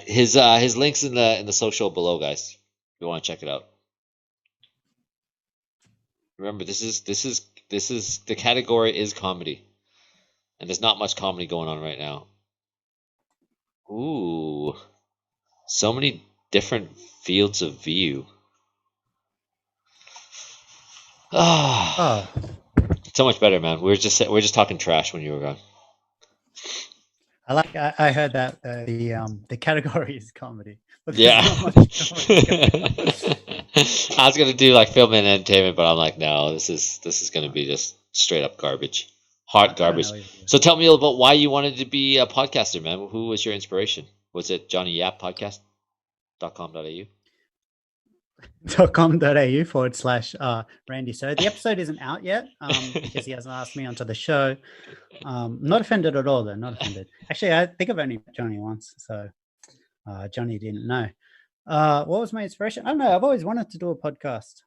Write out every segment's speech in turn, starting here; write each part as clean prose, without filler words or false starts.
His links in the social below, guys. If you want to check it out. Remember, this is the category is comedy, and there's not much comedy going on right now. Ooh, so many different fields of view. Ah, Oh, so much better, man. We're just talking trash when you were gone. I heard that the category is comedy, but there's Yeah. not much comedy going on. I was gonna do like film and entertainment, but I'm like, no, this is gonna be just straight up garbage, hot I don't garbage. know either. So tell me about why you wanted to be a podcaster, man. Who was your inspiration? Was it Johnny Yap podcast.com.au? .com.au/Randy. So the episode isn't out yet because he hasn't asked me onto the show. Not offended at all, though. Not offended. Actually, I think I've only met Johnny once, so Johnny didn't know. What was my inspiration? I don't know. I've always wanted to do a podcast.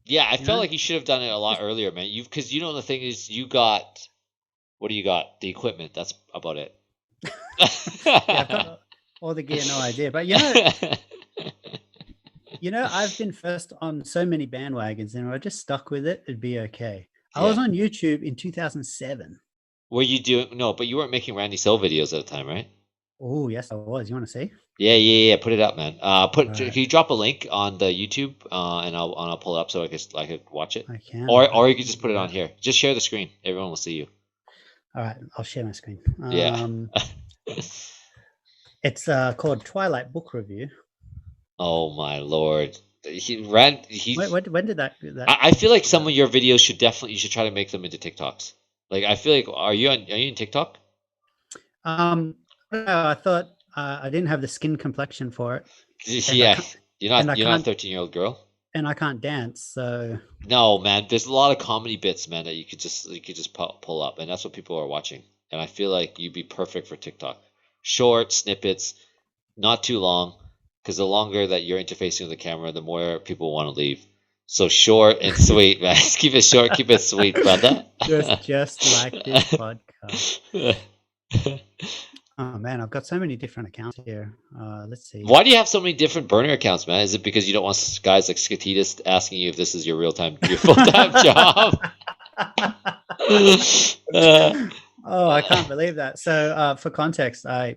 Yeah, I You felt know? like you should have done it a lot earlier, man. Because the thing is, you got what do you got? The equipment. That's about it. Yeah, I've got all the gear, no idea. But I've been first on so many bandwagons, and if I just stuck with it, it'd be okay. I was Yeah. on YouTube in 2007. Were you doing no? But you weren't making Randy Silva videos at the time, right? Oh, yes, I was. You want to see? Yeah. Put it up, man. Can Right. you drop a link on the YouTube? And I'll pull it up so I could watch it. I can. Or you could just put it on here. Just share the screen. Everyone will see you. All right, I'll share my screen. Yeah. It's called Twilight Book Review. Oh my lord. When did that? I feel like some of your videos you should try to make them into TikToks. Like I feel like are you in TikTok? No, I thought I didn't have the skin complexion for it. Yeah. You're not a 13-year-old girl. And I can't dance, so No, man. There's a lot of comedy bits, man, that you could just pull up, and that's what people are watching. And I feel like you'd be perfect for TikTok. Short snippets, not too long, because the longer that you're interfacing with the camera, the more people want to leave. So short and sweet, man. Just keep it short, keep it sweet, brother. just like this podcast. Oh man, I've got so many different accounts here. Let's see. Why do you have so many different burner accounts, man? Is it because you don't want guys like Skatitas asking you if this is your full-time job? Oh, I can't believe that. So, for context, I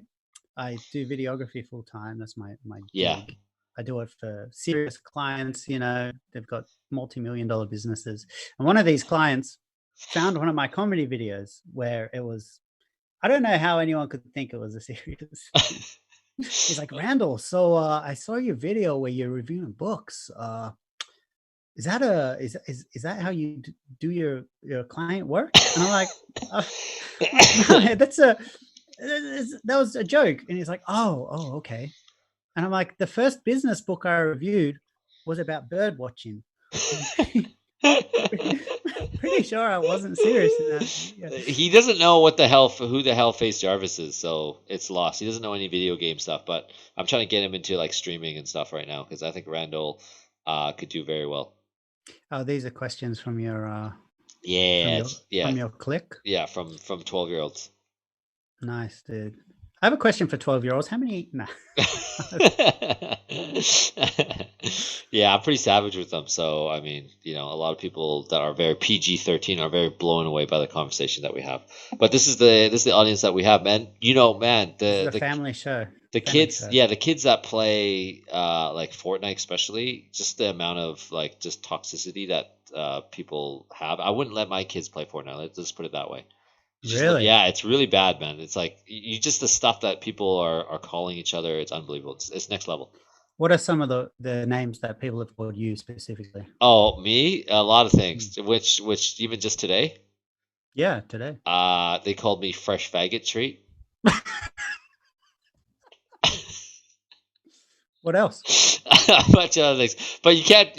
do videography full time. That's my Yeah. gig. I do it for serious clients. They've got multi-million-dollar businesses, and one of these clients found one of my comedy videos where it was. I don't know how anyone could think it was a serious. He's like, Randall, so I saw your video where you're reviewing books. Is that how you do your client work? And I'm like, no, that was a joke. And he's like, oh, okay. And I'm like, the first business book I reviewed was about bird watching. Pretty sure I wasn't serious in that. Yeah. He doesn't know who the hell Face Jarvis is, so it's lost. He doesn't know any video game stuff, but I'm trying to get him into like streaming and stuff right now because I think Randall could do very well. Oh, these are questions from your from your click. Yeah, from 12-year-olds. Nice, dude. I have a question for 12-year-olds. How many? Nah. Yeah, I'm pretty savage with them. So, I mean, a lot of people that are very PG-13 are very blown away by the conversation that we have. But this is the audience that we have, man. Man, the family show. The kids that play like Fortnite, especially, just the amount of like just toxicity that people have. I wouldn't let my kids play Fortnite. Let's just put it that way. Really? Yeah, it's really bad, man. It's like you just the stuff that people are calling each other. It's unbelievable. It's next level. What are some of the names that people have called you specifically? Oh, me? A lot of things. Which even just today? Yeah, today. They called me fresh faggot treat. What else? A bunch of other things, but you can't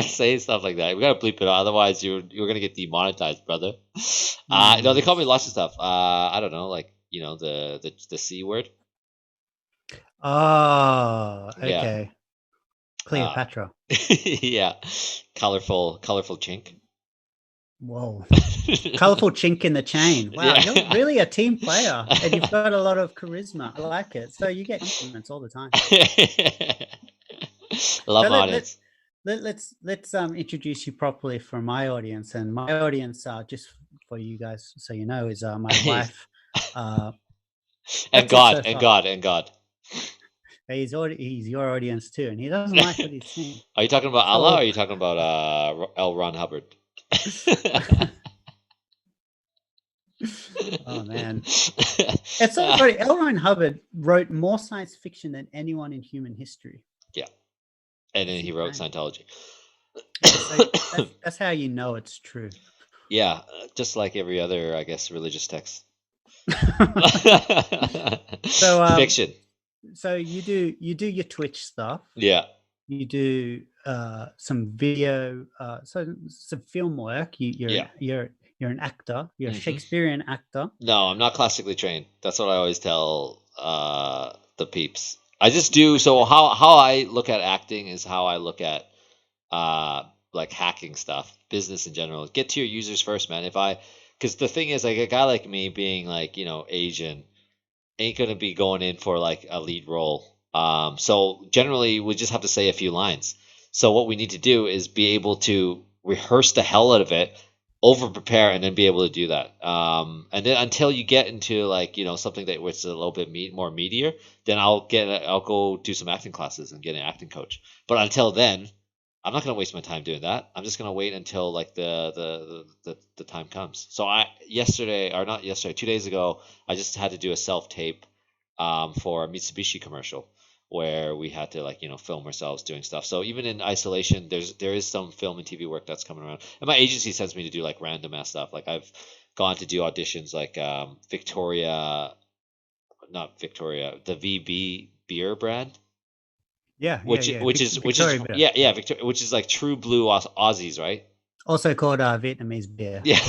say stuff like that. We gotta bleep it out, otherwise you're gonna get demonetized, brother. No, they call me lots of stuff. I don't know, like the C word. Oh, okay. Yeah. Cleopatra. Yeah, colorful chink. Whoa. Colorful chink in the chain. Wow, Yeah. you're really a team player and you've got a lot of charisma. I like it. So you get compliments all the time. Love So my audience. let's introduce you properly for my audience. And my audience, just for you guys, so you know, is my wife. Uh, And that's it God, so and far. God, and God. He's your audience too, and he doesn't like what he's seeing. Are you talking about Allah or are So you talking about L. Ron Hubbard? oh man, it's so funny. L. Ron Hubbard wrote more science fiction than anyone in human history. Yeah. And then It's he wrote insane. Scientology. Yeah, so that's how you know it's true. Yeah, just like every other, I guess, religious text. So Fiction. so you do your Twitch stuff. Yeah. You do some video, so some film work. Yeah. You're an actor. You're a hmm Shakespearean actor. No, I'm not classically trained. That's what I always tell the peeps. I just do so how I look at acting is how I look at uh like hacking stuff, business in general. Get to your users first, man. Because the thing is, like a guy like me being like, Asian ain't gonna be going in for like a lead role. So generally we just have to say a few lines. So what we need to do is be able to rehearse the hell out of it, over prepare, and then be able to do that. And then until you get into like something that was a little bit more meatier, then I'll go do some acting classes and get an acting coach. But until then, I'm not gonna waste my time doing that. I'm just gonna wait until like the time comes. So I yesterday or not yesterday, 2 days ago, I just had to do a self tape for a Mitsubishi commercial where we had to like film ourselves doing stuff. So even in isolation, there is some film and TV work that's coming around. And my agency sends me to do like random ass stuff. Like I've gone to do auditions like Victoria, not Victoria, the VB beer brand, Yeah. which is Victoria beer, yeah Victoria, which is like true blue Aussies, right? also called Vietnamese beer. Yeah.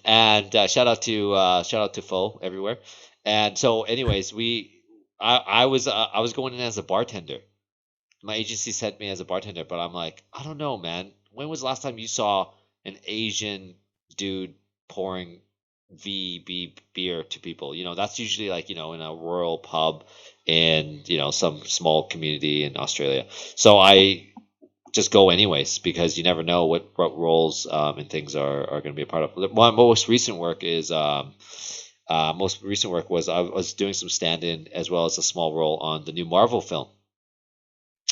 And shout out to Pho everywhere. And so anyways, I was going in as a bartender. My agency sent me as a bartender, but I'm like, I don't know, man. When was the last time you saw an Asian dude pouring VB beer to people? That's usually like, in a rural pub in, some small community in Australia. So I just go anyways because you never know what roles and things are going to be a part of. My most recent work is was I was doing some stand-in as well as a small role on the new Marvel film,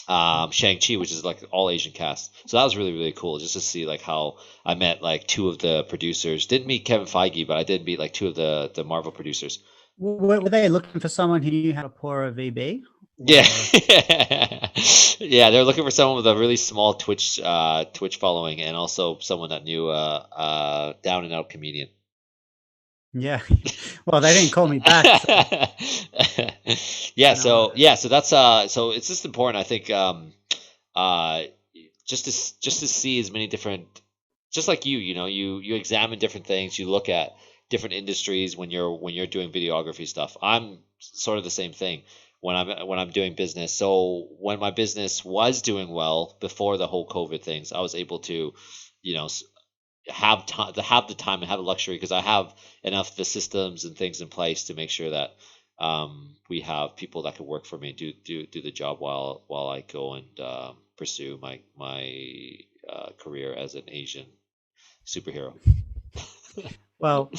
Shang-Chi, which is like all Asian cast. So that was really really cool just to see like how I met like two of the producers. Didn't meet Kevin Feige, but I did meet like two of the Marvel producers. Were they looking for someone who knew how to pour a VB? Yeah. Or Yeah, they're looking for someone with a really small Twitch following and also someone that knew down and out comedian. yeah, well, they didn't call me back. So, Yeah, no, so that's so it's just important, I think, uh just to see as many different, just like you examine different things, you look at different industries when you're doing videography stuff. I'm sort of the same thing when I'm doing business. So when my business was doing well before the whole COVID things, I was able to, you know, s- have the time and have the luxury because I have enough the systems and things in place to make sure that we have people that can work for me, do the job while I go and pursue my career as an Asian superhero. well,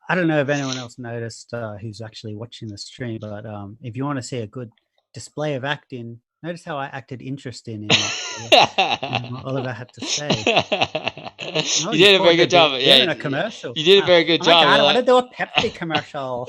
I don't know if anyone else noticed who's actually watching the stream, but if you want to see a good display of acting, notice how I acted interesting in what Oliver had to say. Oh, You you did a very poured the good job. beer Yeah, in a commercial. you did a Oh, very good oh my job. God, You're I want like, to do a Pepsi commercial.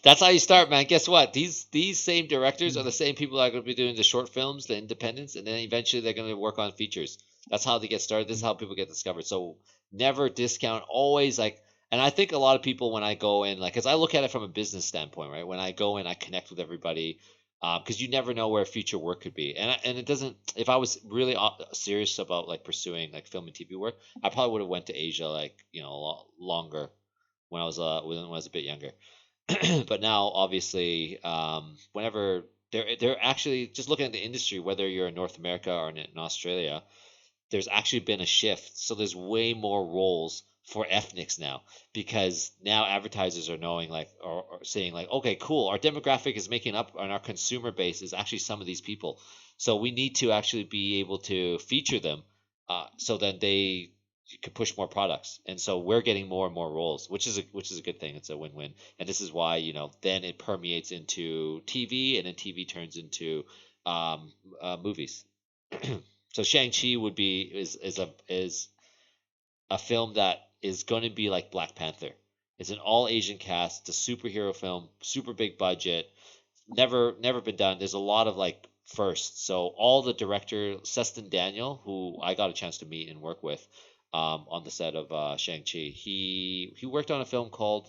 that's how you start, man. Guess what? These same directors are Mm. the same people that are going to be doing the short films, the independents, and then eventually they're going to work on features. That's how they get started. This is how people get discovered. So never discount. Always like, and I think a lot of people when I go in, like, because I look at it from a business standpoint, right? When I go in, I connect with everybody. Because you never know where future work could be, and it doesn't. If I was really serious about like pursuing like film and TV work, I probably would have went to Asia like longer when I was a bit younger. But now, obviously, whenever they're actually just looking at the industry, whether you're in North America or in Australia, there's actually been a shift. So there's way more roles for ethnics now, because now advertisers are knowing, like, or saying like, okay, cool, our demographic is making up, and our consumer base is actually some of these people. So we need to actually be able to feature them, so then they can push more products. And so we're getting more and more roles, which is a good thing. It's a win-win. And this is why, then it permeates into TV, and then TV turns into movies. So Shang-Chi is a film that is going to be like Black Panther. It's an all Asian cast. It's a superhero film, super big budget, never been done. There's a lot of like firsts. So all the director Seston Daniel, who I got a chance to meet and work with, on the set of Shang-Chi, he worked on a film called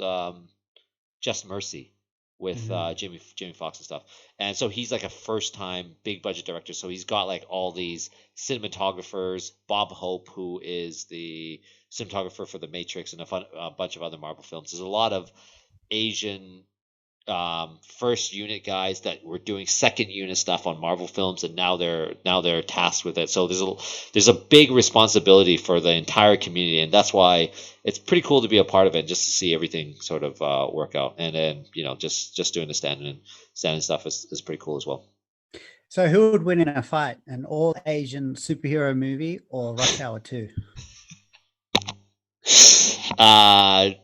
Just Mercy with Jamie Foxx and stuff. And so he's like a first time big budget director. So he's got like all these cinematographers, Bob Hope, who is the cinematographer for The Matrix and a bunch of other Marvel films. There's a lot of Asian first unit guys that were doing second unit stuff on Marvel films, and now they're tasked with it. So there's a big responsibility for the entire community, and that's why it's pretty cool to be a part of it, just to see everything sort of work out. And then just doing the standing stuff is pretty cool as well. So who would win in a fight, an all Asian superhero movie or Rush Hour 2?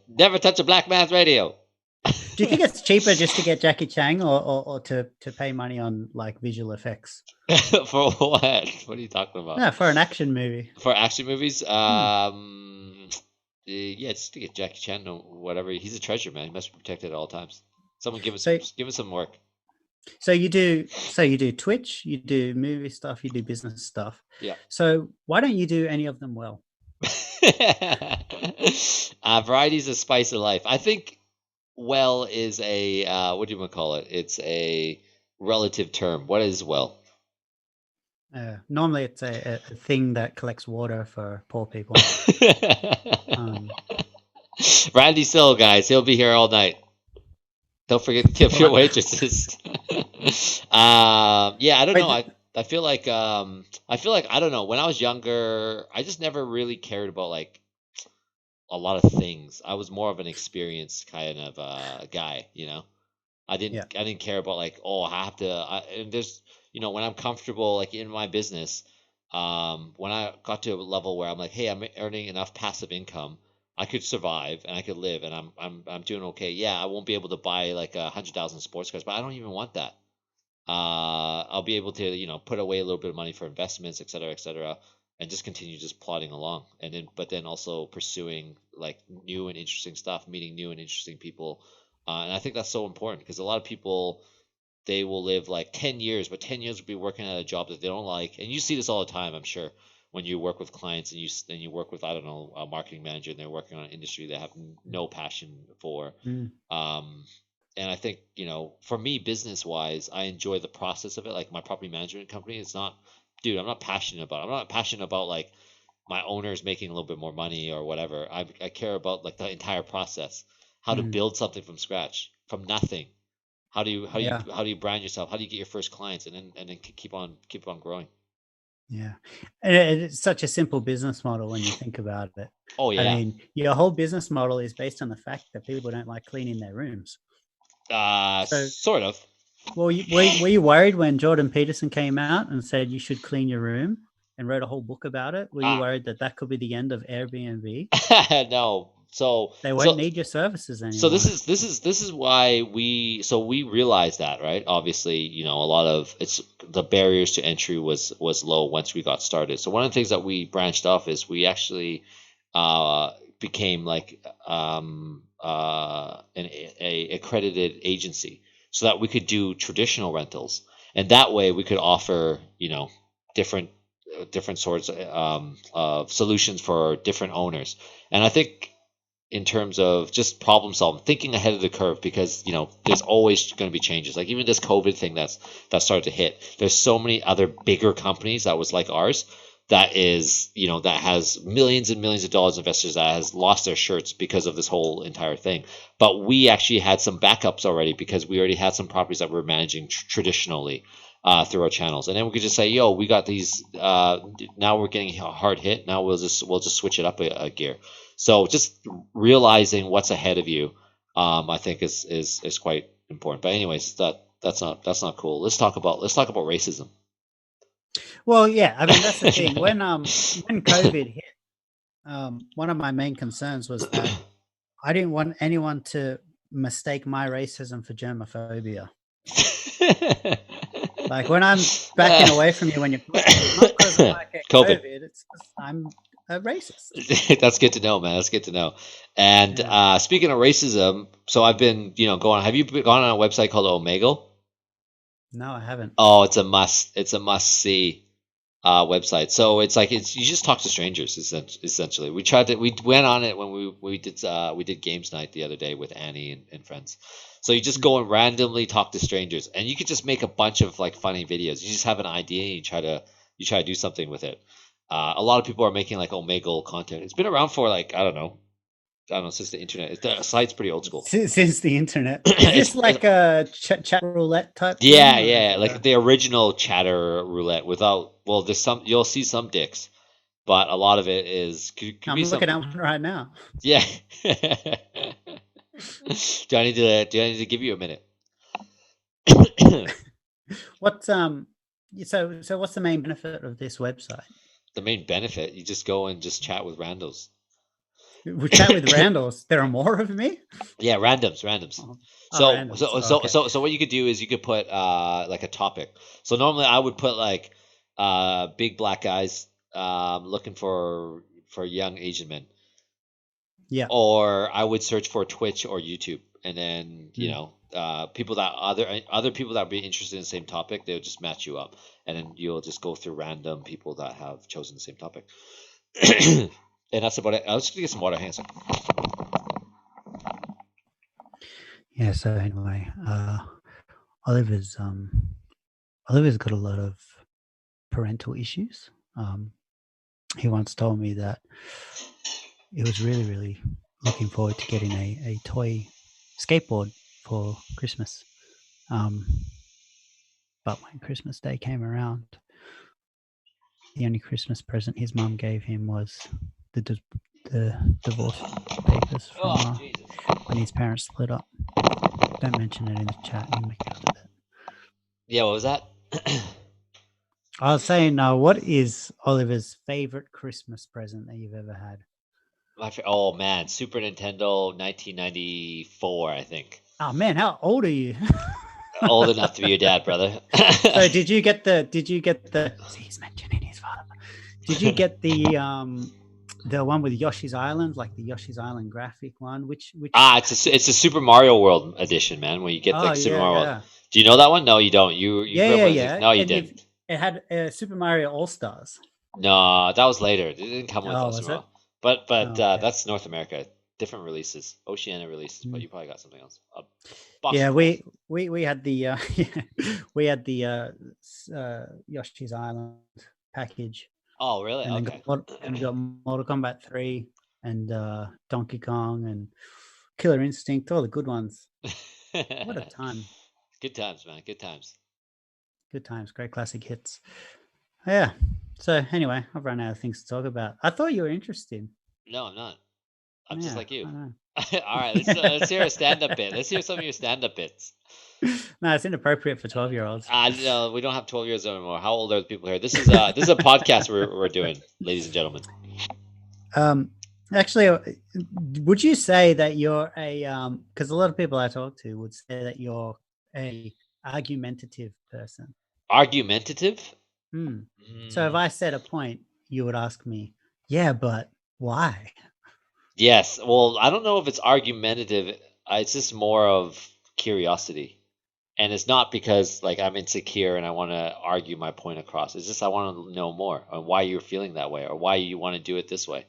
Never touch a black man's radio. Do you think it's cheaper just to get Jackie Chan or to pay money on like visual effects? For what? What are you talking about? No, for an action movie. For action movies, yeah, just to get Jackie Chan or whatever. He's a treasure, man. He must be protected at all times. Someone give him some work. So you do Twitch, you do movie stuff, you do business stuff. Yeah. So why don't you do any of them well? Variety is a spice of life. I think well is a what do you want to call it? It's a relative term. What is well? Normally it's a thing that collects water for poor people. Randy Sill, guys, he'll be here all night. Don't forget to tip your waitresses. Yeah, I don't know. I feel like I don't know. When I was younger, I just never really cared about like a lot of things. I was more of an experienced kind of guy, I didn't care about like, oh, I have to. And there's when I'm comfortable like in my business, when I got to a level where I'm like, hey, I'm earning enough passive income, I could survive and I could live, and I'm doing okay. Yeah, I won't be able to buy like 100,000 sports cars, but I don't even want that. I'll be able to put away a little bit of money for investments, et cetera, and just continue just plodding along, but then also pursuing like new and interesting stuff, meeting new and interesting people, and I think that's so important, because a lot of people, they will live like 10 years, but 10 years will be working at a job that they don't like. And you see this all the time, I'm sure, when you work with clients and you work with, I don't know, a marketing manager, and they're working on an industry they have no passion for. And I think, for me, business wise, I enjoy the process of it. Like my property management company, it's not, dude, I'm not passionate about like my owners making a little bit more money or whatever. I care about like the entire process, how to build something from scratch, from nothing. How do you brand yourself? How do you get your first clients, and then keep on growing? Yeah, and it's such a simple business model when you think about it. Oh yeah. I mean, your whole business model is based on the fact that people don't like cleaning their rooms. Sort of. Well, were you worried when Jordan Peterson came out and said you should clean your room and wrote a whole book about it? Were you worried that could be the end of Airbnb? No. So they won't need your services anymore. So this is why we realized that, right? Obviously, a lot of the barriers to entry was low once we got started. So one of the things that we branched off is we actually became like an accredited agency, so that we could do traditional rentals, and that way we could offer different sorts of solutions for different owners. And I think, in terms of just problem solving, thinking ahead of the curve, because there's always going to be changes. Like even this COVID thing that started to hit, there's so many other bigger companies that was like ours, that is that has millions and millions of dollars investors, that has lost their shirts because of this whole entire thing. But we actually had some backups already, because we already had some properties that we were managing traditionally. through our channels, and then we could just say, "Yo, we got these. Now we're getting hard hit. Now we'll just switch it up a gear." So just realizing what's ahead of you, I think is quite important. But anyways, that's not cool. Let's talk about racism. Well, yeah, I mean that's the thing. When COVID hit, one of my main concerns was that I didn't want anyone to mistake my racism for germophobia. Like when I'm backing away from you when you're not because I get COVID, it's because I'm a racist. That's good to know, man. That's good to know. And speaking of racism, so I've been, going. Have you gone on a website called Omegle? No, I haven't. Oh, it's a must. It's a must see website. So it's like you just talk to strangers essentially. We went on it when we did games night the other day with Annie and friends. So you just go and randomly talk to strangers, and you could just make a bunch of like funny videos. You just have an idea and you try to do something with it. A lot of people are making like Omegle content. It's been around for like I don't know since the internet. The site's pretty old school. Since the internet, is this like a chat roulette type? Yeah, yeah, like the original chatter roulette without. Well, there's you'll see some dicks, but a lot of it is. I'm looking at one right now. Yeah. Do I need to give you a minute? What's so what's the main benefit of this website? The main benefit, you just go and just chat with randos. We chat with randos. There are more of me? Yeah, randoms. So what you could do is you could put like a topic. So normally I would put like big black guys looking for young Asian men. Yeah. Or I would search for Twitch or YouTube, and then people that other people that would be interested in the same topic, they'll just match you up, and then you'll just go through random people that have chosen the same topic. And that's about it. I was just gonna get some water. Hands up. Yeah. So anyway, Oliver's got a lot of parental issues. He once told me that he was really, really looking forward to getting a toy skateboard for Christmas. But when Christmas Day came around, the only Christmas present his mum gave him was the divorce papers from when his parents split up. Don't mention it in the chat. You make it up. Yeah, what was that? I was saying, what is Oliver's favorite Christmas present that you've ever had? Oh man, Super Nintendo 1994, I think. Oh man, how old are you? Old enough to be your dad, brother. So did you get the he's mentioning his father. Did you get the one with Yoshi's Island, like the Yoshi's Island graphic one? Which it's a Super Mario World edition, man, when you get like Super Mario World. Do you know that one? No, you don't. You No, you didn't. It had Super Mario All-Stars. No, that was later. It didn't come with was it? But okay. That's North America. Different releases, Oceania releases, but you probably got something else. Yeah, we had the we had the Yoshi's Island package. Oh, really? And okay. We got Mortal Kombat 3 and Donkey Kong and Killer Instinct, all the good ones. What a time! Good times, man. Good times. Good times. Great classic hits. Yeah. So anyway, I've run out of things to talk about. I thought you were interested. No, I'm not. I'm just like you. All right, let's hear a stand-up bit. Let's hear some of your stand-up bits. No, it's inappropriate for 12-year-olds. No, we don't have 12-year-olds anymore. How old are the people here? This is a podcast we're doing, ladies and gentlemen. Actually, would you say that you're because a lot of people I talk to would say that you're a argumentative person. Argumentative? So if I said a point, you would ask me, yeah, but why? Yes. Well, I don't know if it's argumentative. It's just more of curiosity. And it's not because like I'm insecure and I want to argue my point across. It's just I want to know more on why you're feeling that way or why you want to do it this way.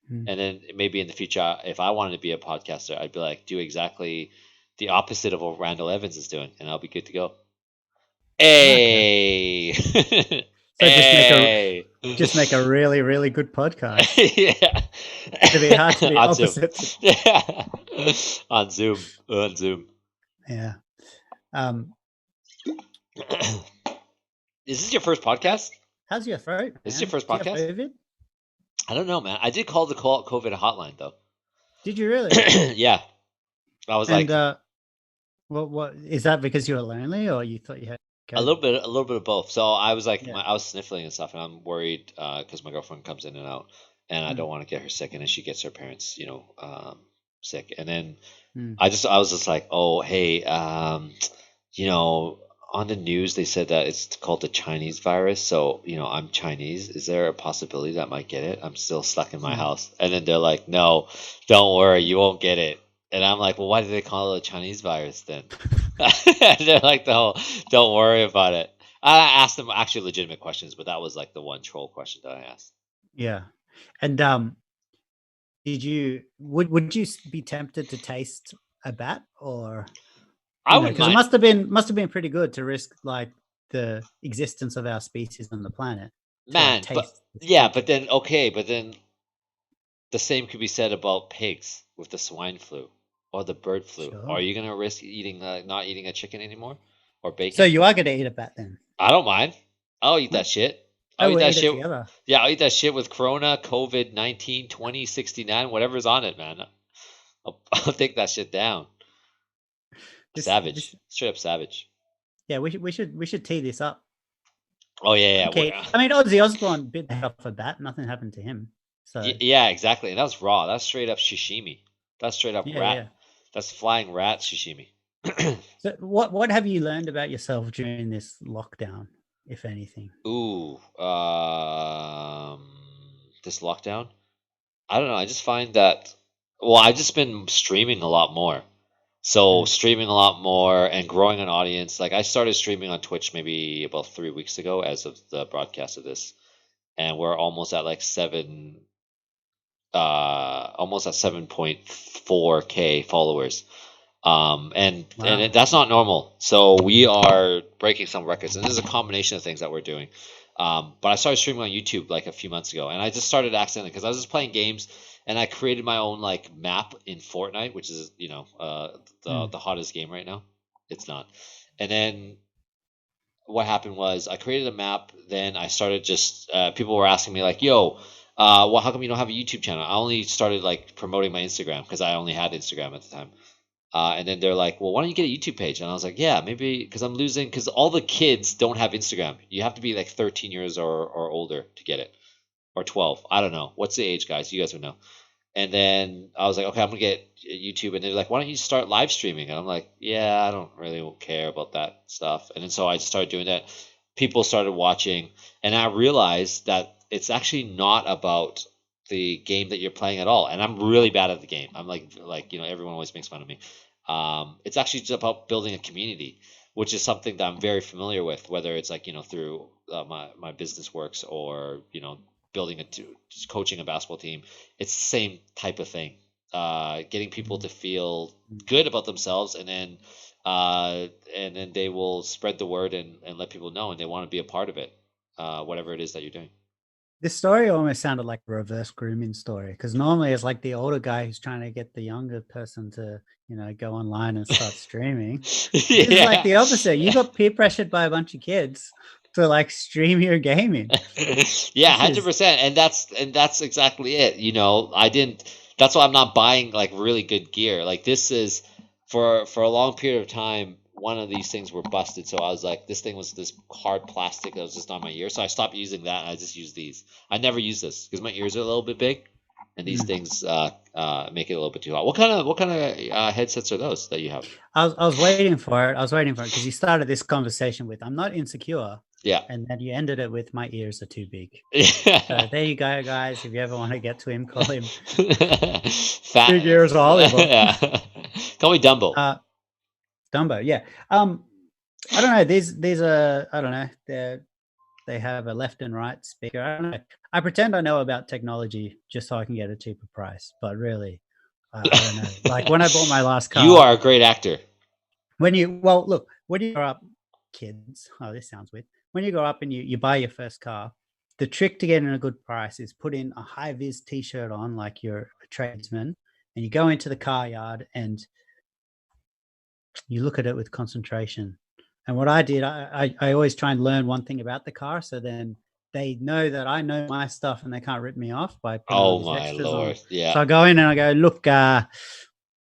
And then maybe in the future, if I wanted to be a podcaster, I'd be like, do exactly the opposite of what Randall Evans is doing, and I'll be good to go. Hey. Okay. So just make a really, really good podcast. Yeah. It'd be hard to be opposite. Yeah. On Zoom. Yeah. Is this your first podcast? How's your throat, Is this your man? first Do you have podcast? COVID? I don't know, man. I did call the COVID hotline though. Did you really? Yeah, I was And like what is that because you were lonely or you thought you had COVID? a little bit of both. So I was like, Yeah. I was sniffling and stuff, and I'm worried because my girlfriend comes in and out, and I Mm, don't want to get her sick, and then she gets her parents, sick, and then mm. I was just like, oh hey, you know, on the news they said that it's called the Chinese virus. So, I'm Chinese. Is there a possibility that I might get it? I'm still stuck in my Mm. house. And then they're like, no, don't worry, you won't get it. And I'm like, well, why do they call it a Chinese virus then? And they're like, no, don't worry about it. I asked them actually legitimate questions, but that was like the one troll question that I asked. Yeah. And would you be tempted to taste a bat, or I wouldn't because it mind, must have been pretty good to risk like the existence of our species on the planet to like man, but taste this yeah, creature. but then okay, but then the same could be said about pigs with the swine flu or the bird flu. Are Sure. you gonna risk eating not eating a chicken anymore or So bacon? you are going to eat a bat then? I don't mind. I'll eat Huh? that shit. I'll Oh, eat we'll that eat it shit. together. Yeah, I'll eat that shit with Corona, COVID 19, 2069, whatever's on it, man. I'll take that shit down. This Savage, straight up savage. Yeah, we should tee this up. Oh yeah, yeah, Okay. I mean, Ozzy Osbourne bit the head off a bat. Nothing happened to him. So yeah, exactly. And that was raw. That's straight up sashimi. That's straight up yeah, rat. yeah. That's flying rat sashimi. So what have you learned about yourself during this lockdown, if anything? Ooh, this lockdown. I don't know. I just find that, well, I've just been streaming a lot more. So Mm, streaming a lot more and growing an audience. Like I started streaming on Twitch maybe about 3 weeks ago, as of the broadcast of this, and we're almost at like almost at 7.4K followers. wow. That's not normal. So we are breaking some records, and this is a combination of things that we're doing. But I started streaming on YouTube like a few months ago, and I just started accidentally because I was just playing games, and I created my own like map in Fortnite, which is Mm, the hottest game right now. It's not. And then what happened was I created a map. Then I started just people were asking me like, "Yo, well, how come you don't have a YouTube channel?" I only started like promoting my Instagram because I only had Instagram at the time. And then they're like, "Well, why don't you get a YouTube page?" And I was like, "Yeah, maybe because I'm losing because all the kids don't have Instagram. You have to be like 13 years or older to get it, or 12. I don't know. What's the age, guys? You guys would know." And then I was like, "Okay, I'm gonna get YouTube." And they're like, "Why don't you start live streaming?" And I'm like, "Yeah, I don't really care about that stuff." And then so I just started doing that. People started watching, and I realized that it's actually not about the game that you're playing at all. And I'm really bad at the game. I'm everyone always makes fun of me. It's actually just about building a community, which is something that I'm very familiar with, whether it's like through my business works or building just coaching a basketball team. It's the same type of thing. Getting people mm, to feel mm. good about themselves, and then they will spread the word and let people know, and they want to be a part of it, whatever it is that you're doing. This story almost sounded like a reverse grooming story, because normally it's like the older guy who's trying to get the younger person to, go online and start streaming. This is like Yeah. the opposite. You got peer pressured by a bunch of kids to like stream your gaming. Yeah, This is 100%. And that's exactly it. I didn't that's why I'm not buying like really good gear. Like this is for a long period of time, one of these things were busted. So I was like, this thing was this hard plastic that was just on my ear. So I stopped using that and I just use these. I never use this because my ears are a little bit big, and these mm. things make it a little bit too hot. What kind of headsets are those that you have? I was waiting for it. I was waiting for it because you started this conversation with "I'm not insecure," Yeah. and then you ended it with "My ears are too big." So Yeah. there you go, guys. If you ever want to get to him, call him Big Fat. Ears Oliver. Yeah. Call me Dumbo. Uh, Dumbo, yeah. I don't know. These are I don't know. They have a left and right speaker. I don't know. I pretend I know about technology just so I can get a cheaper price, but really, I don't know. Like when I bought my last You car, are a great actor. look, when you grow up, kids. Oh, this sounds weird. When you grow up and you buy your first car, the trick to getting a good price is put in a high vis t-shirt on, like you're a tradesman, and you go into the car yard and you look at it with concentration, And what I did, I always try and learn one thing about the car, so then they know that I know my stuff and they can't rip me off by putting all Oh these my extras on. lord. Yeah. So I go in and I go, look,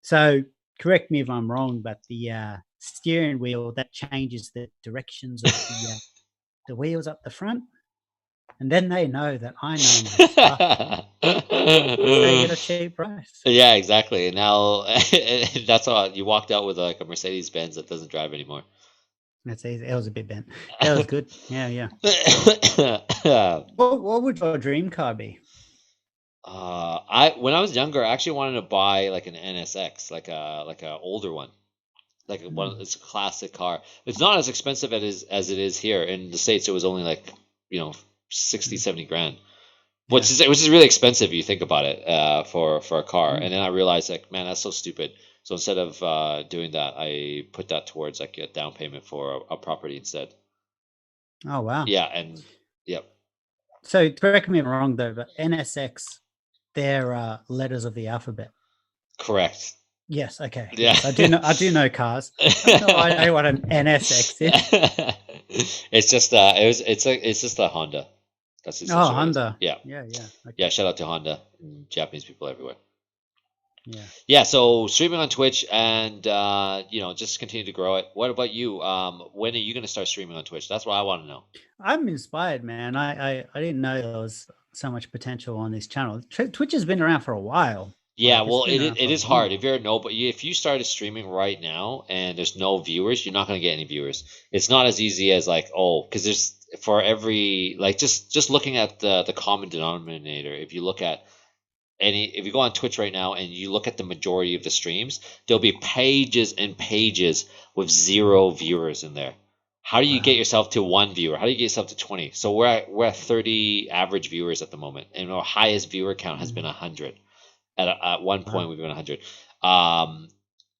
so correct me if I'm wrong, but the steering wheel that changes the directions of the wheels up the front, and then they know that I know my stuff. They get a cheap price. Yeah, exactly. And now that's how you walked out with like a Mercedes Benz that doesn't drive anymore. That's easy. It was a bit bent. It was good. Yeah, yeah. What would your dream car be? When I was younger, I actually wanted to buy like an NSX, like a older one, like one. It's a classic car. It's not as expensive as it is here in the States. It was only like 60, 70 grand, which is really expensive if you think about it for a car. And then I realized like, man, that's so stupid. So instead of doing that, I put that towards like a down payment for a property instead. Oh wow. Yeah, and yep. So correct me if I'm wrong though, but NSX, they're letters of the alphabet. Correct. Yes. Okay. Yeah. Yes, I do know cars. I have no idea what an NSX is. It's just it's just a Honda. That's Oh, essentially what it is. Honda. Yeah. Yeah. Okay. Yeah, shout out to Honda and Japanese people everywhere. Yeah. Yeah, so streaming on Twitch and just continue to grow it. What about you? When are you going to start streaming on Twitch? That's what I want to know. I'm inspired, man. I didn't know there was so much potential on this channel. Twitch has been around for a while. Yeah, Like, it's well, been around it for is a hard. long- If you're a nobody, if you started streaming right now and there's no viewers, you're not going to get any viewers. It's not as easy as like, because there's for every like just looking at the common denominator. If you look at if you go on Twitch right now and you look at the majority of the streams, there'll be pages and pages with 0 viewers in there. How do you get yourself to 1 viewer? How do you get yourself to 20? So we're at 30 average viewers at the moment, and our highest viewer count has been 100. At one point, we've been 100.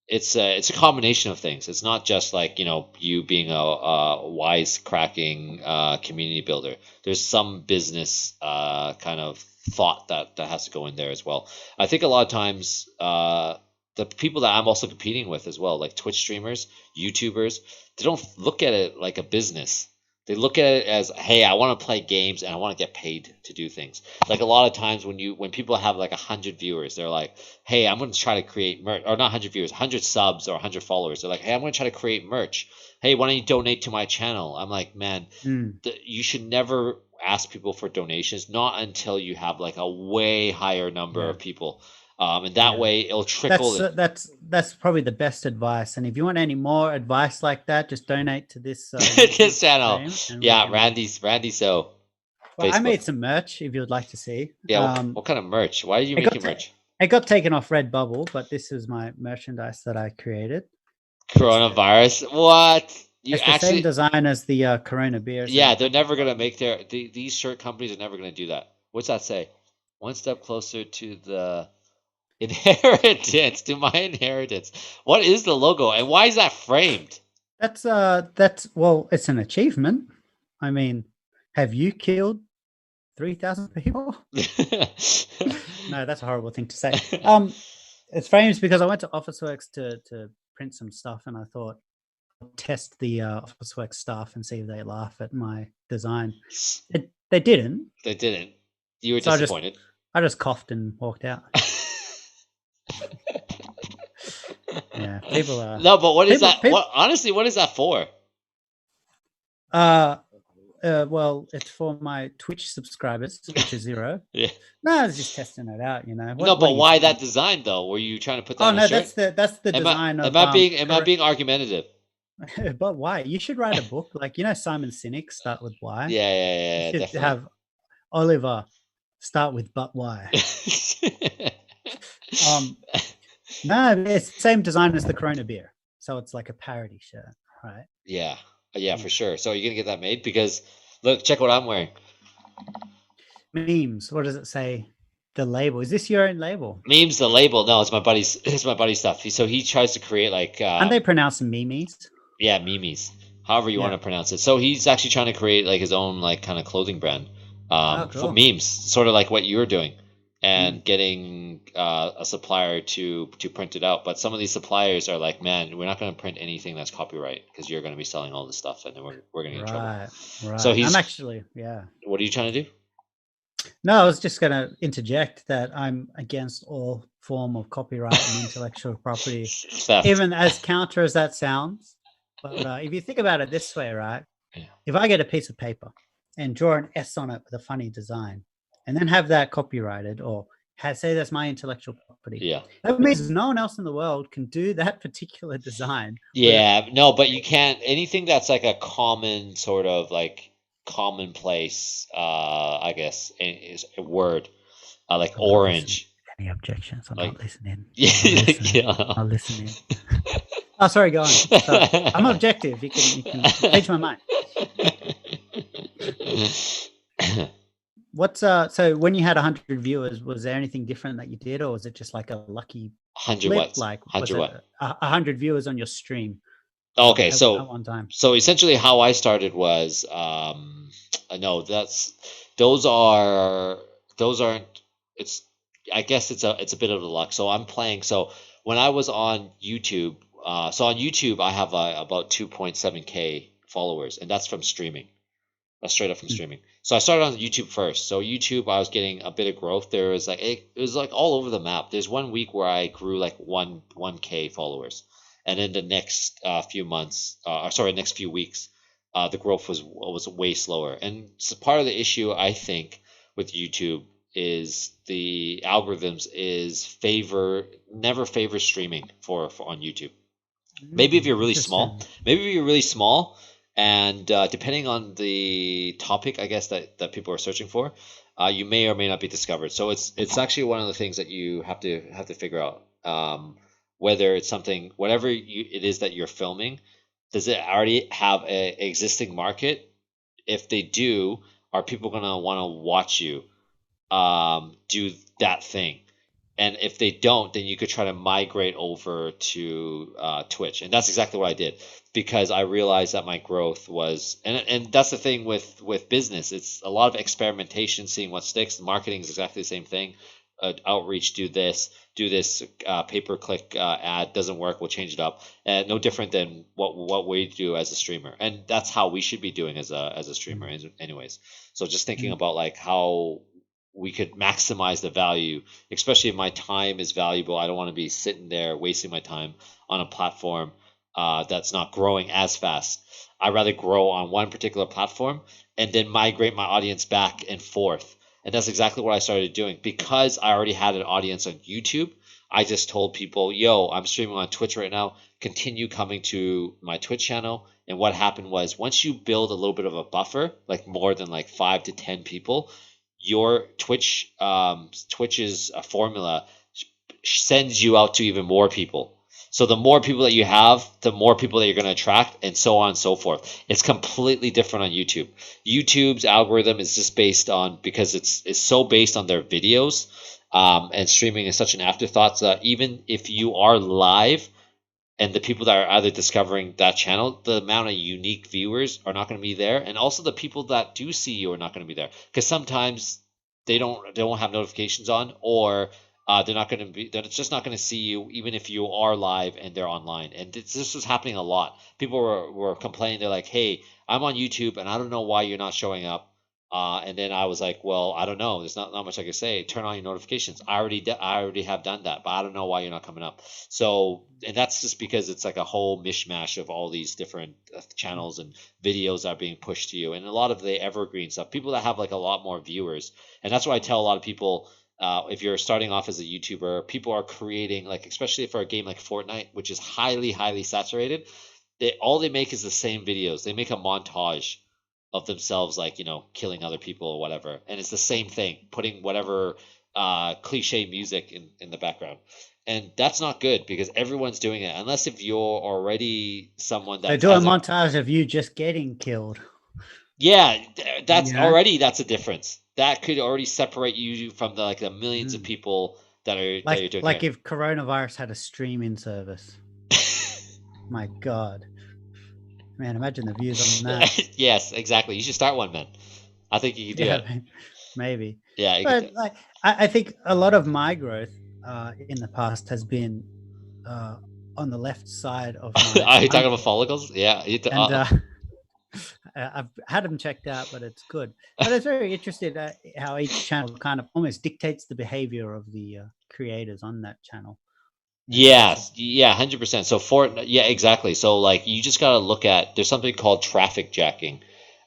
It's a combination of things. It's not just like you being a wise cracking community builder. There's some business kind of thought that has to go in there as well. I think a lot of times the people that I'm also competing with as well, like Twitch streamers, YouTubers, they don't look at it like a business. They look at it as, hey, I want to play games and I want to get paid to do things. Like a lot of times when people have like 100 viewers, they're like, hey, I'm going to try to create merch, or not 100 viewers, 100 subs or 100 followers. They're like, hey, I'm going to try to create merch. Hey, why don't you donate to my channel? I'm like, man, you should never ask people for donations, not until you have like a way higher number of people. And that way it'll trickle. That's probably the best advice. And if you want any more advice like that, just donate to this this channel. Yeah, Randy. So. Well, I made some merch if you would like to see. Yeah, what kind of merch? Why are you making merch? It got taken off Redbubble, but this is my merchandise that I created. Coronavirus? What? It's the same design as the Corona beer. Yeah, they're never gonna make these shirt companies are never gonna do that. What's that say? One step closer to the inheritance, to my inheritance. What is the logo and why is that framed? That's well, it's an achievement. I mean, have you killed 3,000 people? No, that's a horrible thing to say. It's framed because I went to Officeworks to print some stuff, and I thought I'll test the Officeworks staff and see if they laugh at my design. They didn't. They didn't. You were disappointed. I just coughed and walked out. Yeah, people are. No, but what is that? Honestly, what is that for? Well, it's for my Twitch subscribers, which is 0. Yeah. No, I was just testing it out, No, but why that design though? Were you trying to put that on a shirt? that's the design of. Am I being argumentative? But why? You should write a book, like Simon Sinek, start with why. Yeah. You should have Oliver start with but why. No, it's the same design as the Corona beer, so it's like a parody shirt, right? Yeah, for sure. So are you gonna get that made? Because look, check what I'm wearing. Memes. What does it say? The label. Is this your own label? Memes, the label. No, it's my buddy's. It's my buddy's stuff. So he tries to create like. And they pronounce them memes. Yeah, memes. However you want to pronounce it. So he's actually trying to create like his own like kind of clothing brand. Cool. For memes, sort of like what you were doing. and getting a supplier to print it out. But some of these suppliers are like, man, we're not going to print anything that's copyright because you're going to be selling all this stuff, and then we're going to get in trouble. Right. So I'm actually, yeah. What are you trying to do? No, I was just going to interject that I'm against all form of copyright and intellectual property, Theft. even as counter as that sounds. But if you think about it this way, right? Yeah. If I get a piece of paper and draw an S on it with a funny design, and then have that copyrighted or say that's my intellectual property, Yeah. that means no one else in the world can do that particular design. Yeah, no, but you can't anything that's like a common sort of like commonplace, I guess, is a word, like I'm not orange. Any objections? I'm Like- not listening. Yeah, I'm not listening. yeah. I'm listening. Oh, sorry, go on. Sorry. I'm objective. You can change my mind. What's so when you had 100 viewers, was there anything different that you did, or was it just like a lucky 100 flip? what? Like 100 what? 100 viewers on your stream? Okay, at so one time. So essentially, how I started was no, those aren't. It's I guess it's a bit of the luck. So I'm playing. So when I was on YouTube, so on YouTube I have about 2.7K followers, and that's from streaming. That's straight up from streaming. So I started on YouTube first. So YouTube, I was getting a bit of growth. There was like it was like all over the map. There's one week where I grew like 1K followers. And in the next few months, next few weeks, the growth was way slower. And so part of the issue I think with YouTube is the algorithms never favor streaming for on YouTube. Maybe if you're really small, and depending on the topic, I guess that people are searching for, you may or may not be discovered. So it's actually one of the things that you have to figure out. Whether it's something, whatever it is that you're filming, does it already have an existing market? If they do, are people going to want to watch you do that thing? And if they don't, then you could try to migrate over to Twitch. And that's exactly what I did, because I realized that my growth was, and that's the thing with business. It's a lot of experimentation, seeing what sticks. Marketing is exactly the same thing. Outreach, do this pay-per-click ad doesn't work, we'll change it up. No different than what we do as a streamer, and that's how we should be doing as a streamer anyways. So just thinking about like how we could maximize the value, especially if my time is valuable. I don't want to be sitting there wasting my time on a platform that's not growing as fast. I'd rather grow on one particular platform and then migrate my audience back and forth. And that's exactly what I started doing. Because I already had an audience on YouTube, I just told people, yo, I'm streaming on Twitch right now. Continue coming to my Twitch channel. And what happened was, once you build a little bit of a buffer, like more than like 5 to 10 people, your Twitch's formula sends you out to even more people. So the more people that you have, the more people that you're going to attract, and so on and so forth. It's completely different on YouTube. YouTube's algorithm is just based on, because it's so based on their videos, and streaming is such an afterthought, so that even if you are live and the people that are either discovering that channel, the amount of unique viewers are not going to be there, and also the people that do see you are not going to be there, because sometimes they don't have notifications on, or they're just not going to see you even if you are live and they're online. And this was happening a lot. People were complaining. They're like, hey, I'm on YouTube and I don't know why you're not showing up. And then I was like, well, I don't know. There's not much I can say. Turn on your notifications. I already have done that, but I don't know why you're not coming up. So, and that's just because it's like a whole mishmash of all these different channels and videos that are being pushed to you. And a lot of the evergreen stuff, people that have like a lot more viewers. And that's why I tell a lot of people, if you're starting off as a YouTuber, people are creating, like, especially for a game like Fortnite, which is highly, highly saturated, all they make is the same videos. They make a montage of themselves, like, killing other people or whatever. And it's the same thing, putting whatever cliche music in the background. And that's not good, because everyone's doing it. Unless if you're already someone that... So do a montage of you just getting killed. Yeah, that's a difference. That could already separate you from the millions of people that are that you're doing. Like if coronavirus had a streaming service. My God, man, imagine the views on that. Yes, exactly. You should start one, man. I think you can do it. maybe. Yeah, you But could. like, I think a lot of my growth in the past has been uh, on the left side of my Are you talking about uncle, follicles? Yeah. and I've had them checked out, but it's good. But it's very interesting how each channel kind of almost dictates the behavior of the creators on that channel. And it's Yes, yeah, 100%. So yeah, exactly. So like you just gotta look at there's something called traffic jacking.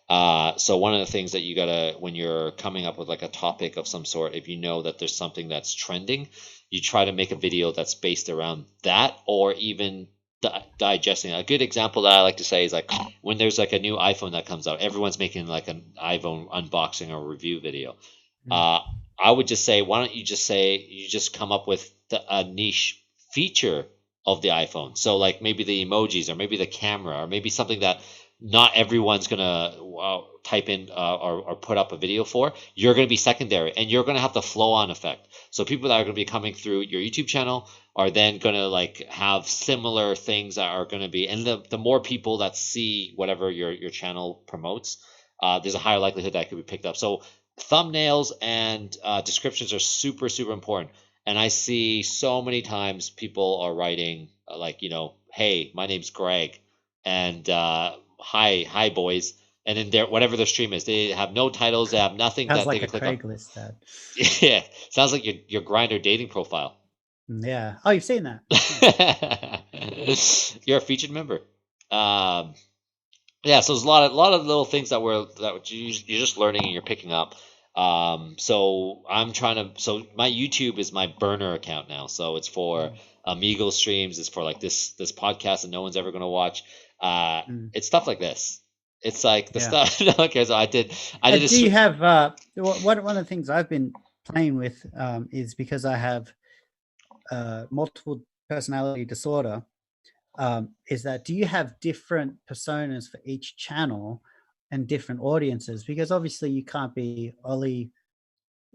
So one of the things that you gotta when you're coming up with like a topic of some sort, if you know that there's something that's trending, you try to make a video that's based around that or even digesting. A good example that I like to say is like when there's like a new iPhone that comes out, everyone's making like an iPhone unboxing or review video. mm, Uh, I would just say, why don't you just say you just come up with a niche feature of the iPhone? So like maybe the emojis or maybe the camera or maybe something that not everyone's gonna type in or put up a video for. You're gonna be secondary, and you're gonna have the flow-on effect. So people that are gonna be coming through your YouTube channel are then gonna like have similar things that are gonna be, and the more people that see whatever your channel promotes, there's a higher likelihood that it could be picked up. So thumbnails and descriptions are super super important. And I see so many times people are writing like, hey, my name's Greg, and hi boys, and then whatever their stream is, they have no titles, they have nothing sounds that they like a can click on. Craigslist ad. Yeah, sounds like your Grinder dating profile. Yeah. Oh, you've seen that? You're a featured member. Um, yeah, so there's a lot of little things that you're just learning and you're picking up. So I'm trying to. So my YouTube is my burner account now. So it's for Mm, Amigo streams. It's for like this podcast that no one's ever gonna watch. mm, It's stuff like this. It's like the yeah. stuff. Okay, so I did a Do you have one of the things I've been playing with is because I have multiple personality disorder. Is that do you have different personas for each channel and different audiences? Because obviously you can't be Ollie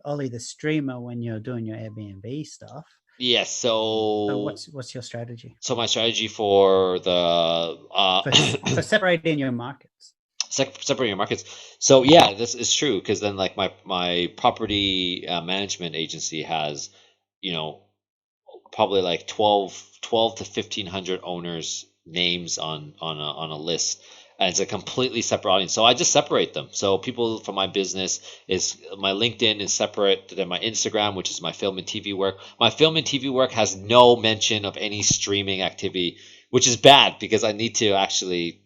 the streamer when you're doing your Airbnb stuff. yeah. So So what's your strategy so my strategy for the for separating your markets? separating your markets. So yeah, this is true because then like my property management agency has, you know, probably like 12 to 1500 owners names on a list, and it's a completely separate audience. So I just separate them. So people from my business is my LinkedIn is separate than my Instagram, which is my film and TV work. My film and TV work has no mention of any streaming activity, which is bad because I need to actually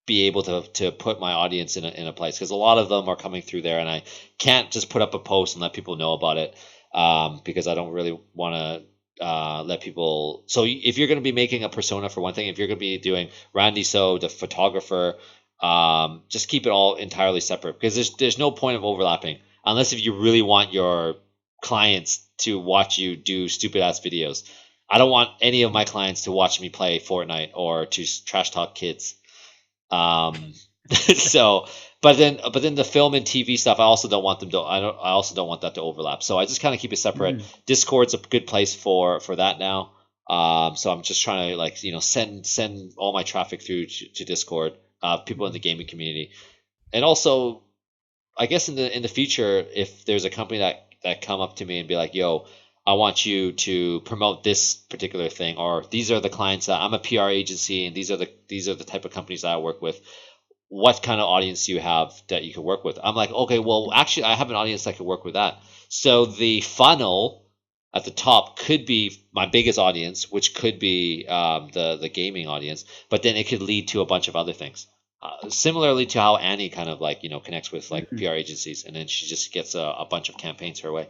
be able to put my audience in a place because a lot of them are coming through there, and I can't just put up a post and let people know about it, because I don't really want to let people. So if you're going to be making a persona for one thing, if you're going to be doing Randy So, the photographer, just keep it all entirely separate because there's no point of overlapping unless if you really want your clients to watch you do stupid ass videos. I don't want any of my clients to watch me play Fortnite or to trash talk kids. um, so, but then the film and TV stuff, I also don't want them to. I also don't want that to overlap. So I just kind of keep it separate. Mm, Discord's a good place for that now. So I'm just trying to like send all my traffic through to Discord. People in the mm, gaming community, and also I guess in the future, if there's a company that come up to me and be like, "Yo, I want you to promote this particular thing," or "These are the clients that I'm a PR agency, and these are the type of companies that I work with. What kind of audience do you have that you can work with?" I'm like, "Okay, well, actually, I have an audience that can work with that." So the funnel at the top could be my biggest audience, which could be the gaming audience, but then it could lead to a bunch of other things. Similarly to how Annie kind of like connects with like mm. PR agencies, and then she just gets a bunch of campaigns her way.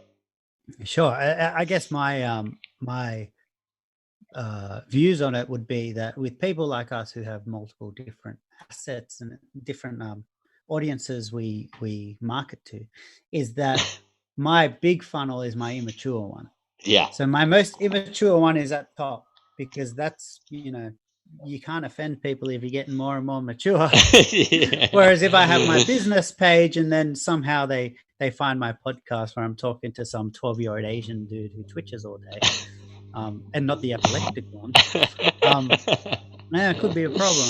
Sure. I guess my views on it would be that with people like us who have multiple different assets and different audiences we market to, is that my big funnel is my immature one. Yeah. So my most immature one is at top because that's you can't offend people if you're getting more and more mature. Yeah. Whereas if I have my business page and then somehow they find my podcast where I'm talking to some 12-year-old Asian dude who twitches all day, and not the epileptic one, it could be a problem.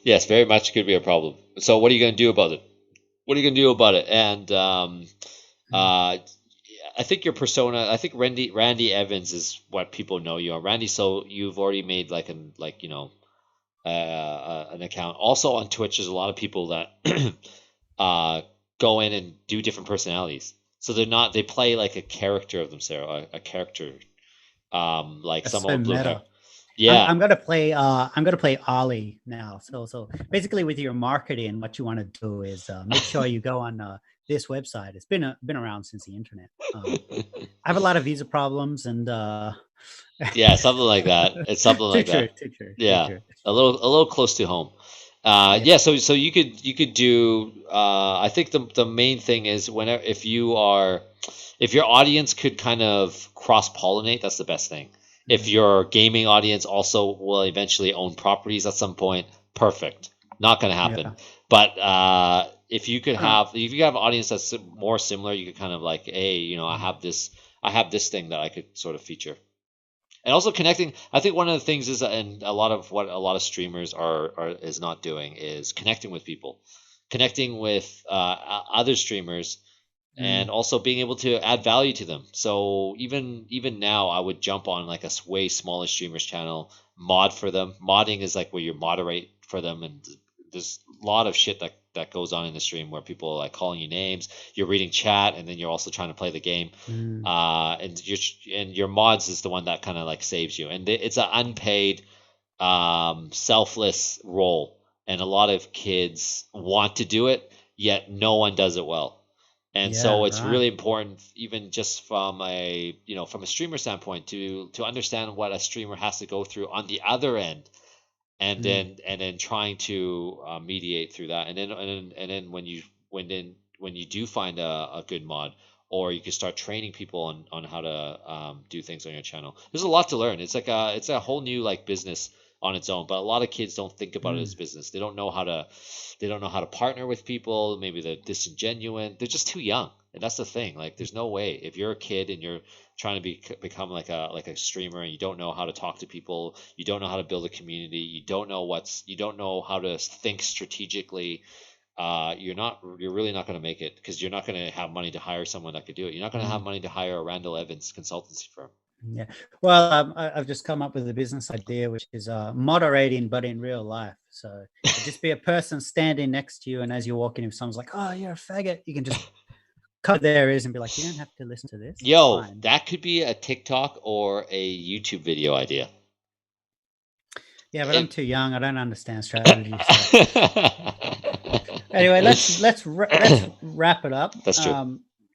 Yes, very much could be a problem. So what are you going to do about it? what are you gonna do about it? And Mm. I think your persona. I think Randy Evans is what people know you on. Randy, so you've already made like an account. Also on Twitch, there's a lot of people that uh, go in and do different personalities. So they're not they play like a character of themselves, a character, like That's someone so with blue hair. meta. Yeah, I'm gonna play Ali now. So basically, with your marketing, what you want to do is make sure you go on this website. It's been around since the internet. I have a lot of visa problems, and yeah, something like that. It's something too like true, that. too true, too Yeah, true. a little close to home. Yeah. Yeah, so you could do. I think the main thing is whenever if your audience could kind of cross pollinate, that's the best thing. If Mm, your gaming audience also will eventually own properties at some point, perfect. Not going to happen. yeah. But if you have an audience that's more similar, you could kind of like, hey, I have this thing that I could sort of feature. And also connecting, I think one of the things is, and a lot of what a lot of streamers are is not doing is connecting with people, connecting with other streamers, and Mm, also being able to add value to them. So even now, I would jump on like a way smaller streamers channel, mod for them. Modding is like where you moderate for them, and there's a lot of shit that goes on in the stream where people are like calling you names, you're reading chat, and then you're also trying to play the game. mm, And your mods is the one that kind of like saves you, and it's an unpaid, selfless role, and a lot of kids want to do it, yet no one does it well. And yeah, so it's right. really important, even just from a streamer standpoint, to understand what a streamer has to go through on the other end, and Mm, then trying to mediate through that, and then when you do find a good mod, or you can start training people on how to do things on your channel. There's a lot to learn. It's a whole new like business on its own, but a lot of kids don't think about it as mm, business. They don't know how to partner with people. Maybe they're disingenuous. They're just too young, and that's the thing. Like, there's no way, if you're a kid and you're trying to become like a streamer, and you don't know how to talk to people, you don't know how to build a community, you don't know how to think strategically. You're really not going to make it, because you're not going to have money to hire someone that could do it. You're not going to have mm. money to hire a Randall Evans consultancy firm. Yeah. Well, I've just come up with a business idea, which is moderating, but in real life. So it'd just be a person standing next to you, and as you're walking, if someone's like, "Oh, you're a faggot," you can just cover their ears and be like, "You don't have to listen to this. It's Yo, fine." that could be a TikTok or a YouTube video idea. Yeah, but I'm It- too young. I don't understand strategy. So anyway, let's wrap it up. That's true.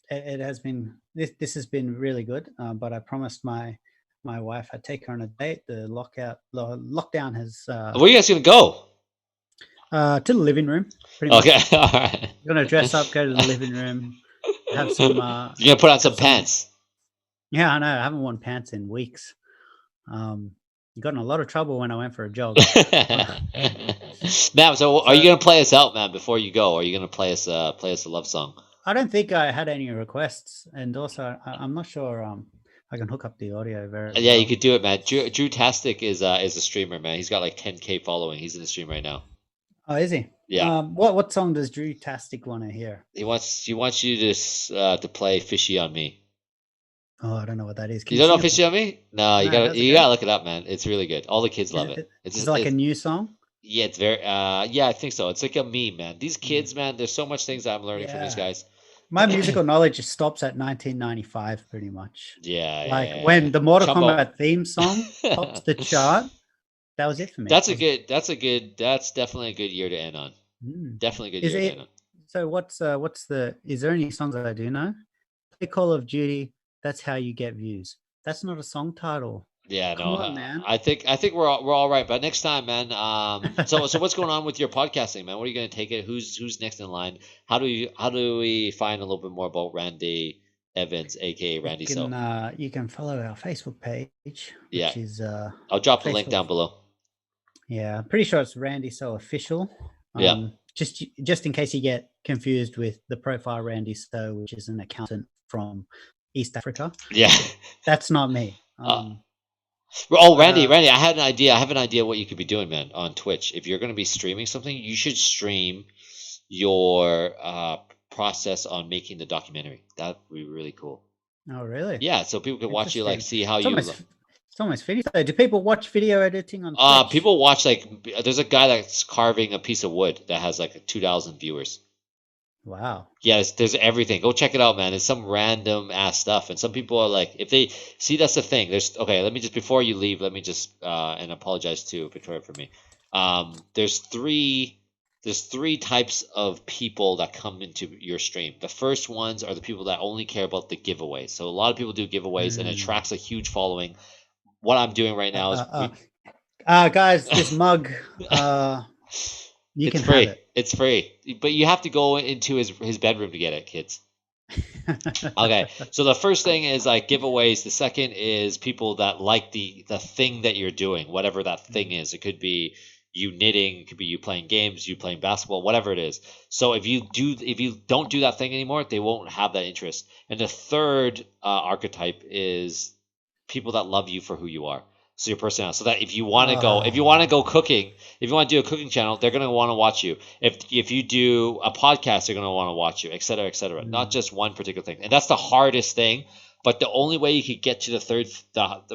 It has been this has been really good. But I promised my wife I'd take her on a date. The lockdown has Where are you guys gonna go? to the living room, pretty Okay, much. all right. I'm gonna dress up, go to the living room, have some You're gonna put on have some some. pants. Yeah, I know. I haven't worn pants in weeks. You got in a lot of trouble when I went for a jog. Man, so are you So gonna play us out, man? Before you go, are you gonna play us a love song? I don't think I had any requests, and also I'm not sure I can hook up the audio very Yeah, you well. could do it, man. Drew Tastic is a streamer, man. He's got like 10K following. He's in the stream right now. Oh, is he? Yeah, What song does Drew Tastic want to hear? he wants you to play "Fishy on Me." Oh, I don't know what that is. Can You you don't know sing it "Fishy for? on Me"? No, you No, gotta how's it you go? gotta look it up, man. It's really good. All the kids Is love it. It's is it just like a it's new song? yeah, it's very yeah, I think so. It's like a meme, man. These Mm, kids, man. There's so much things that I'm learning from these yeah. guys. My musical knowledge just stops at 1995, pretty much. Yeah, Like yeah, yeah. when the Mortal Chumbo. Kombat theme song tops the chart, that was it for me. That's a good. That's definitely a good year to end on. Mm. Definitely a good Is year to end it? on. So what's the? Is there any songs that I do know? Play Call of Duty. That's how you get views. That's not a song title. Yeah, Come no, on, man. I think we're all right. But next time, man. So what's going on with your podcasting, man? What are you gonna take it? Who's next in line? How do we find a little bit more about Randy Evans, aka Randy So? You can follow our Facebook page, Yeah, which is I'll drop the link Facebook. down below. Yeah, I'm pretty sure it's Randy So Official. Yeah, Just in case you get confused with the profile Randy So, which is an accountant from East Africa. yeah. That's not me. Uh, Randy, But Randy, I had an idea. I have an idea what you could be doing, man, on Twitch. If you're gonna be streaming something, you should stream your process on making the documentary. That would be really cool. Oh, really? Yeah, so people can watch you, like, Interesting. see how It's you. almost finished though. Do people watch video editing on Twitch? People watch, like, there's a guy that's carving a piece of wood that has like 2,000 viewers. Wow. Yes, there's everything. Go check it out, man. It's some random ass stuff, and some people are like, if they see, that's the thing. There's okay. Let me just, before you leave, let me just and apologize to Victoria for me. There's three types of people that come into your stream. The first ones are the people that only care about the giveaways. So a lot of people do giveaways, and it attracts a huge following. What I'm doing right now is guys, this mug, you it's can free. have it. It's free, but you have to go into his bedroom to get it, kids. Okay, so the first thing is like giveaways. The second is people that like the thing that you're doing, whatever that thing is. It could be you knitting, it could be you playing games, you playing basketball, whatever it is. So if you don't do that thing anymore, they won't have that interest. And the third archetype is people that love you for who you are. So your personality. So that if you want to go cooking, if you want to do a cooking channel, they're going to want to watch you. If you do a podcast, they're going to want to watch you, et cetera, et cetera. Not just one particular thing. And that's the hardest thing. But the only way you could get to the third,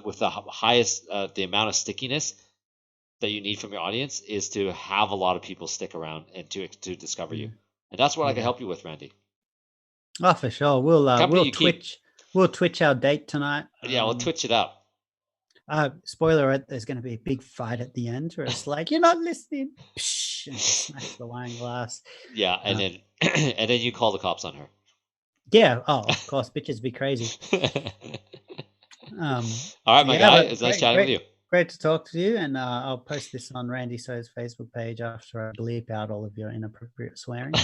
with the highest, the amount of stickiness that you need from your audience, is to have a lot of people stick around and to discover you. And that's what I can help you with, Randy. Oh, for sure. We'll Twitch our date tonight. Yeah, we'll Twitch it up. Spoiler alert, there's going to be a big fight at the end where it's like, you're not listening. Psh, and smash the wine glass. Yeah, and then and then you call the cops on her. Yeah. Oh, of course, bitches be crazy. All right, my guy. It's nice chatting with you. Great to talk to you, and I'll post this on Randy So's Facebook page after I bleep out all of your inappropriate swearing.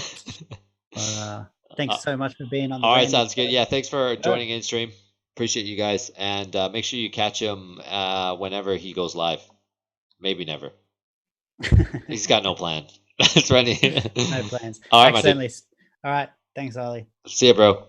But thanks so much for being on the All right, Randy sounds good. Show. Yeah, thanks for joining in stream. Appreciate you guys, and make sure you catch him whenever he goes live. Maybe never. He's got no plan. That's Randy. No plans. All right, Accidentally. All right. Thanks, Ollie. See you, bro.